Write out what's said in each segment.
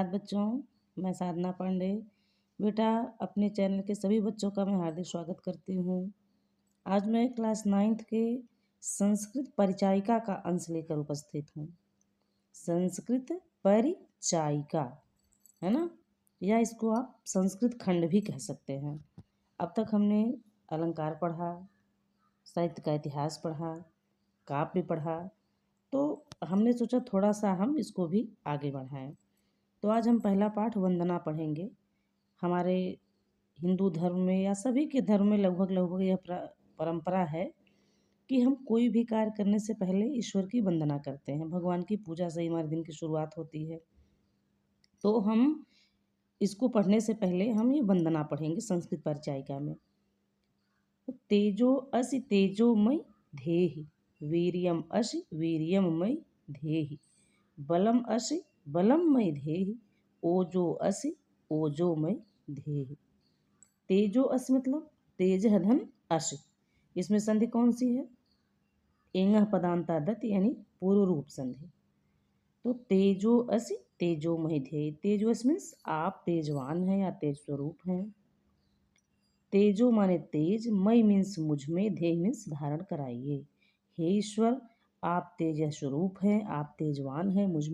सुप्रभात बच्चों। मैं साधना पांडे। बेटा, अपने चैनल के सभी बच्चों का मैं हार्दिक स्वागत करती हूँ। आज मैं क्लास 9th के संस्कृत परिचायिका का अंश लेकर उपस्थित हूँ। संस्कृत परिचायिका है ना, या इसको आप संस्कृत खंड भी कह सकते हैं। अब तक हमने अलंकार पढ़ा, साहित्य का इतिहास पढ़ा, काव्य पढ़ा, तो हमने सोचा थोड़ा सा हम इसको भी आगे बढ़ाएं। तो आज हम पहला पाठ वंदना पढ़ेंगे। हमारे हिंदू धर्म में या सभी के धर्म में लगभग यह परंपरा है कि हम कोई भी कार्य करने से पहले ईश्वर की वंदना करते हैं। भगवान की पूजा से हमारे दिन की शुरुआत होती है। तो हम इसको पढ़ने से पहले हम ये वंदना पढ़ेंगे संस्कृत परिचायिका में। तेजो असि तेजोमय धेहि, वीर्यम असि वीर्यमय धेहि, बलम असि बलममय धेहि, ओजो असि ओजोमय धेहि। तेजो असि मतलब तेज धन असि, इसमें संधि कौन सी है? एंगह पदांतादत यानी पूर्व रूप संधि। तो तेजो असि तेजोमय धेहि, तेजो असि मीन्स आप तेजवान हैं या तेज स्वरूप हैं। तेजो माने तेज, मय मीन्स मुझ में, धेहि मीन्स धारण कराइए। हे ईश्वर, आप तेज स्वरूप हैं, आप तेजवान हैं, मुझ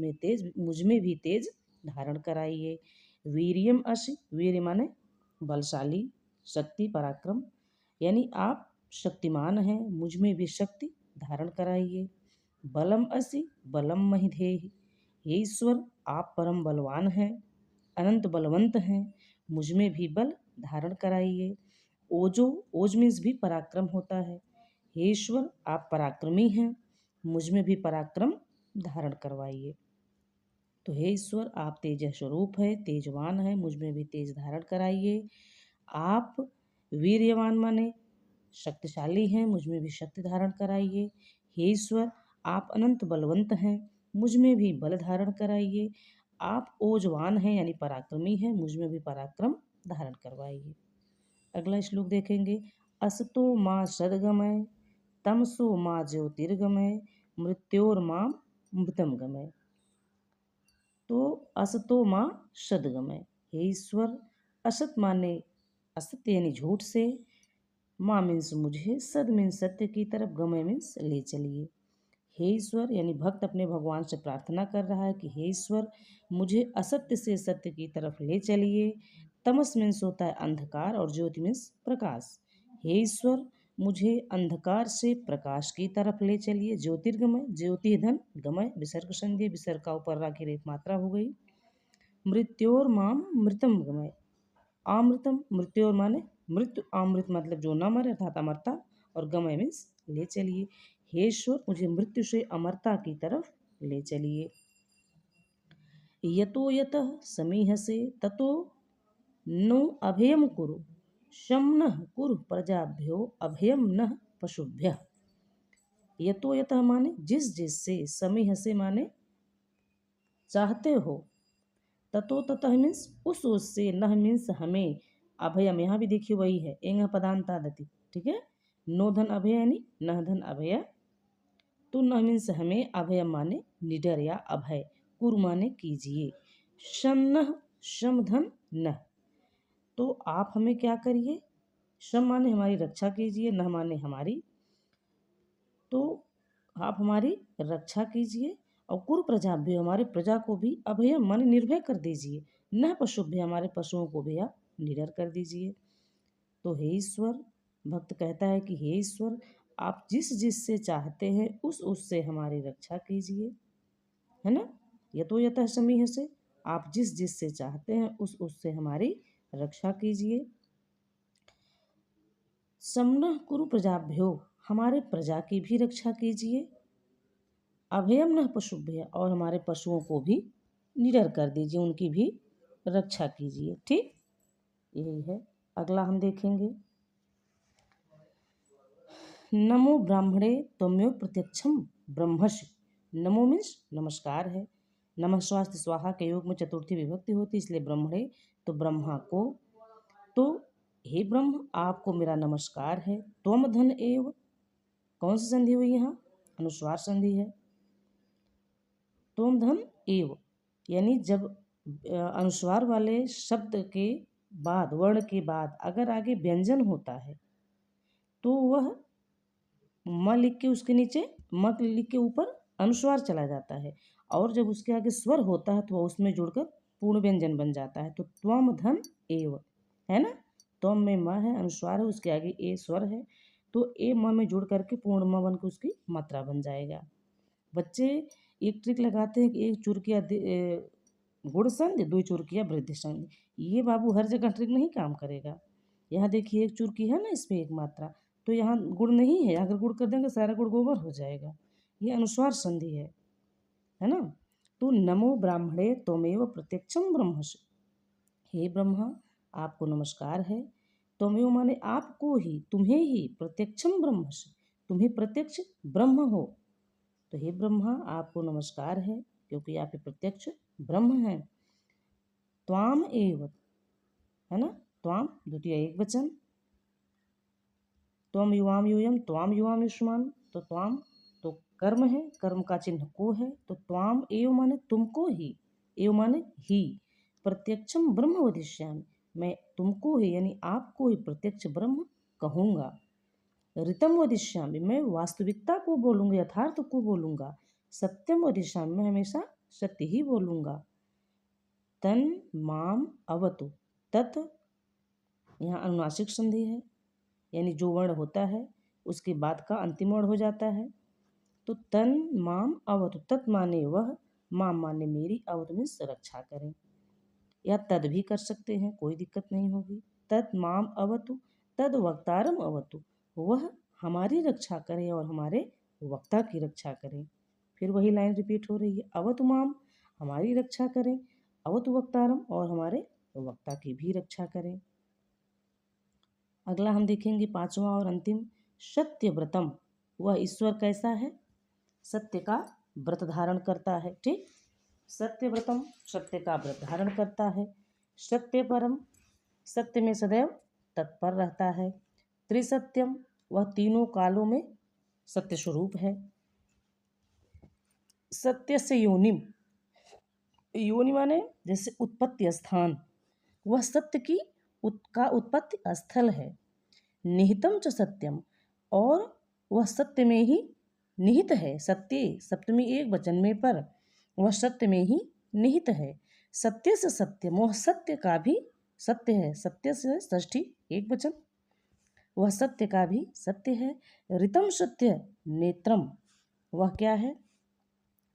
में भी तेज धारण कराइए। वीर्यम असि, वीर्य माने बलशाली, शक्ति, पराक्रम, यानी आप शक्तिमान हैं, मुझ में भी शक्ति धारण कराइए। बलम असि बलम महि धेहि, हे ईश्वर, आप परम बलवान हैं, अनंत बलवंत हैं, मुझ में भी बल धारण कराइए। ओजो, ओज मीन्स भी पराक्रम होता है। हे ईश्वर, आप पराक्रमी हैं, मुझ में भी पराक्रम धारण करवाइए। तो हे ईश्वर, आप तेज स्वरूप है, तेजवान है, मुझ में भी तेज धारण कराइए। आप वीर्यवान माने शक्तिशाली हैं, मुझ में भी शक्ति धारण कराइए। हे ईश्वर, आप अनंत बलवंत हैं, मुझ में भी बल धारण कराइए। आप ओजवान हैं यानी पराक्रमी हैं, मुझ में भी पराक्रम धारण करवाइए। अगला श्लोक देखेंगे। असतो माँ सद्गमय, तमसो माँ ज्योतिर्गमय, मृत्योर्मां मृतम गमय। तो असतो माँ सद्गमय, हे ईश्वर, असत माने असत्य यानी झूठ से, माँ मीन्स मुझे, सद मीन्स सत्य की तरफ, गमय मीन्स ले चलिए। हे ईश्वर यानी भक्त अपने भगवान से प्रार्थना कर रहा है कि हे ईश्वर, मुझे असत्य से सत्य की तरफ ले चलिए। तमस मीन्स होता है अंधकार और ज्योति मीन्स प्रकाश। हे ईश्वर, मुझे अंधकार से प्रकाश की तरफ ले चलिए। ज्योतिर्गमय, ज्योति धन, गमय विसर्ग संधि, विसर्ग का ऊपर राखी एक मात्रा हो गई। मृत्योर माम मृतम गमय, अमृतम, मृत्योर माने मृत्यु, अमृत मतलब जो न मरे अर्थात अमरता, और गमय मीन्स ले चलिए। हे ईश्वर, मुझे मृत्यु से अमरता की तरफ ले चलिए। यतो यतः समीहसे ततो नो अभयम कुरु, शम नः कुरु प्रजाभ्यो अभयम नः पशुभ्यः। यतो यतः माने जिस जिस से, समीहसे माने चाहते हो, ततो ततः मीन्स उस से, नह मीन्स हमें, अभयम यहाँ भी देखिए वही है, एंग पदांतादति, ठीक है। नो धन अभय यानी नह धन अभय, तो नह मीन्स हमें, अभयम माने निडर या अभय, कुरु माने कीजिए, शम नह, शम धन नह, तो आप हमें क्या करिए, शम माने हमारी रक्षा कीजिए, नह माने हमारी, तो आप हमारी रक्षा कीजिए। और कुरु प्रजाभ्य, हमारे प्रजा को भी, अभय मन निर्भय कर दीजिए, न पशुभ्य, हमारे पशुओं को भी आप निडर कर दीजिए। तो हे ईश्वर, भक्त कहता है कि हे ईश्वर, आप जिस जिस से चाहते हैं उस से हमारी रक्षा कीजिए, है ना। यतो यतः समीह से, आप जिस जिस से चाहते हैं उस से हमारी रक्षा कीजिए। समनः कुरु प्रजाभ्यो, हमारे प्रजा की भी रक्षा कीजिए। अभयम नः पशुभ्य, और हमारे पशुओं को भी निडर कर दीजिए, उनकी भी रक्षा कीजिए। ठीक, यही है। अगला हम देखेंगे। नमो ब्राह्मणे त्वमेव प्रत्यक्षम ब्रह्मसि, नमो मीन्स नमस्कार है। नमः स्वास्थ्य स्वाहा के योग में चतुर्थी विभक्ति होती, इसलिए ब्रह्मणे तो ब्रह्मा को, तो हे ब्रह्म, आपको मेरा नमस्कार है। त्वम धन एव, कौन सी संधि हुई यहाँ? अनुस्वार संधि है। त्वम धन एव यानी जब अनुस्वार वाले शब्द के बाद, वर्ण के बाद अगर आगे व्यंजन होता है तो वह म लिख के उसके नीचे म लिख के ऊपर अनुस्वार चला जाता है, और जब उसके आगे स्वर होता है तो वह उसमें जुड़कर पूर्ण व्यंजन बन जाता है। तो त्वम धन एव है ना, त्वम में म है, अनुस्वार है, उसके आगे ए स्वर है, तो ए म में जुड़ करके पूर्ण म बन के उसकी मात्रा बन जाएगा। बच्चे एक ट्रिक लगाते हैं कि एक चुरकिया गुण संधि, दो चुरकिया वृद्धि संधि। ये बाबू हर जगह ट्रिक नहीं काम करेगा। यहाँ देखिए एक चुरकी है ना, इसमें एक मात्रा, तो यहाँ गुण नहीं है, अगर गुण कर देंगे सारा गुण गोबर हो जाएगा। ये अनुस्वार संधि है ना। तो नमो ब्राह्मणे त्वमेव प्रत्यक्षम ब्रह्मसि, हे ब्रह्मा आपको नमस्कार है। त्वमेव माने आपको ही, तुम्हें ही, प्रत्यक्षम ब्रह्मसि तुम्हें प्रत्यक्ष ब्रह्म हो। तो हे ब्रह्मा आपको नमस्कार है क्योंकि आप ही प्रत्यक्ष ब्रह्म हैं। त्वाम एव है ना, त्वाम द्वितीय एक वचन, त्वम युवाम यूयम, त्वाम युवाम युष्मान, तो त्वाम तो कर्म है, कर्म का चिन्ह को है, तो त्वाम एव माने तुमको ही, एव माने ही, प्रत्यक्षम ब्रह्म वदिष्यामि मैं तुमको ही यानी आपको ही प्रत्यक्ष ब्रह्म कहूँगा। ऋतम वदिष्यामि मैं वास्तविकता को बोलूँगा, यथार्थ को बोलूँगा। सत्यम वदिष्यामि मैं हमेशा सत्य ही बोलूँगा। तन माम अवतु, तत् यहाँ अनुनासिक संधि है, यानी जो वर्ण होता है उसके बाद का अंतिम वर्ण हो जाता है। तो तन माम अवतु, तत् माने वह, माम माने मेरी, अवतु में रक्षा करें, या तद भी कर सकते हैं, कोई दिक्कत नहीं होगी। तत् माम अवतु, तद वक्तारम अवतु, वह हमारी रक्षा करें और हमारे वक्ता की रक्षा करें। फिर वही लाइन रिपीट हो रही है, अवतु माम हमारी रक्षा करें, अवतु वक्तारम और हमारे वक्ता की भी रक्षा करें। अगला हम देखेंगे पांचवा और अंतिम, सत्य व्रतम, वह ईश्वर कैसा है, सत्य का व्रत धारण करता है। ठीक, सत्य व्रतम सत्य का व्रत धारण करता है। सत्य परम सत्य में सदैव तत्पर रहता है। त्रिसत्यम वह तीनों कालों में सत्य स्वरूप है। सत्य से योनिम, योनि माने जैसे उत्पत्ति स्थान, वह सत्य की का उत्पत्ति स्थल है। निहितम च सत्यम और वह सत्य में ही निहित है। सत्य सप्तमी एक वचन में पर वह सत्य में ही निहित है। सत्य से सत्यम वह सत्य का भी सत्य है। सत्य से षष्ठी एक वचन, वह सत्य का भी सत्य है। ऋतम सत्य नेत्रम, वह क्या है,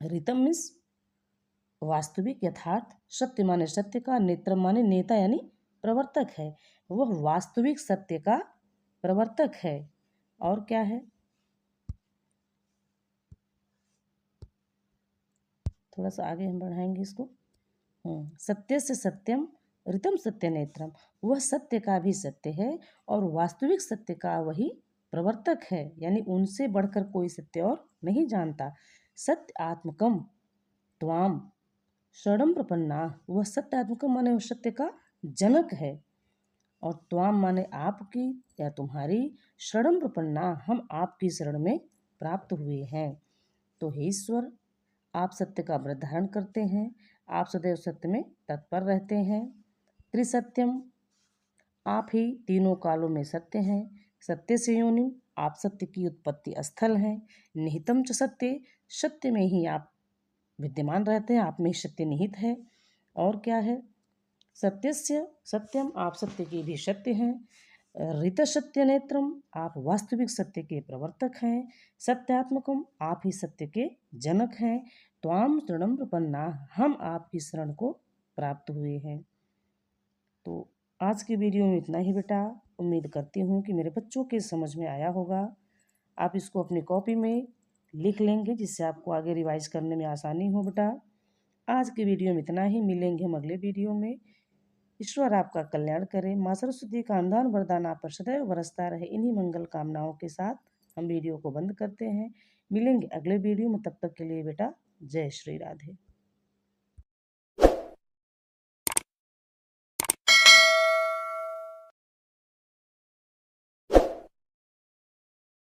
ऋतम मीन्स वास्तविक यथार्थ, सत्य माने सत्य का, नेत्रम माने नेता यानी प्रवर्तक है, वह वास्तविक सत्य का प्रवर्तक है। और क्या है, थोड़ा सा आगे हम बढ़ाएंगे इसको। सत्य से सत्यम ऋतम सत्य नेत्रम, वह सत्य का भी सत्य है और वास्तविक सत्य का वही प्रवर्तक है, यानी उनसे बढ़कर कोई सत्य और नहीं जानता। सत्य आत्मकम त्वाम शरणम प्रपन्ना, वह सत्य आत्मकम माने वह सत्य का जनक है, और त्वाम माने आपकी या तुम्हारी, शरणम प्रपन्ना हम आपकी शरण में प्राप्त हुए हैं। तो हे ईश्वर आप सत्य का व्रत धारण करते हैं, आप सदैव सत्य में तत्पर रहते हैं। त्रिसत्यम आप ही तीनों कालों में सत्य हैं। सत्य से योनि आप सत्य की उत्पत्ति स्थल हैं। निहितम च सत्य, सत्य में ही आप विद्यमान रहते हैं, आप में सत्य निहित है। और क्या है, सत्यस्य सत्यम आप सत्य के भी सत्य हैं। ऋत सत्य नेत्रम आप वास्तविक सत्य के प्रवर्तक हैं। सत्यात्मकम आप ही सत्य के जनक हैं। त्वाम शरणम प्रपन्ना हम आपकी शरण को प्राप्त हुए हैं। तो आज की वीडियो में इतना ही बेटा, उम्मीद करती हूँ कि मेरे बच्चों के समझ में आया होगा। आप इसको अपनी कॉपी में लिख लेंगे जिससे आपको आगे रिवाइज करने में आसानी हो बेटा। आज की वीडियो में इतना ही, मिलेंगे हम अगले वीडियो में। ईश्वर आपका कल्याण करे, माँ सरस्वती का अनुदान वरदान आप पर सदैव बरसता रहे। इन्हीं मंगल कामनाओं के साथ हम वीडियो को बंद करते हैं। मिलेंगे अगले वीडियो में, तब तक के लिए बेटा जय श्री राधे।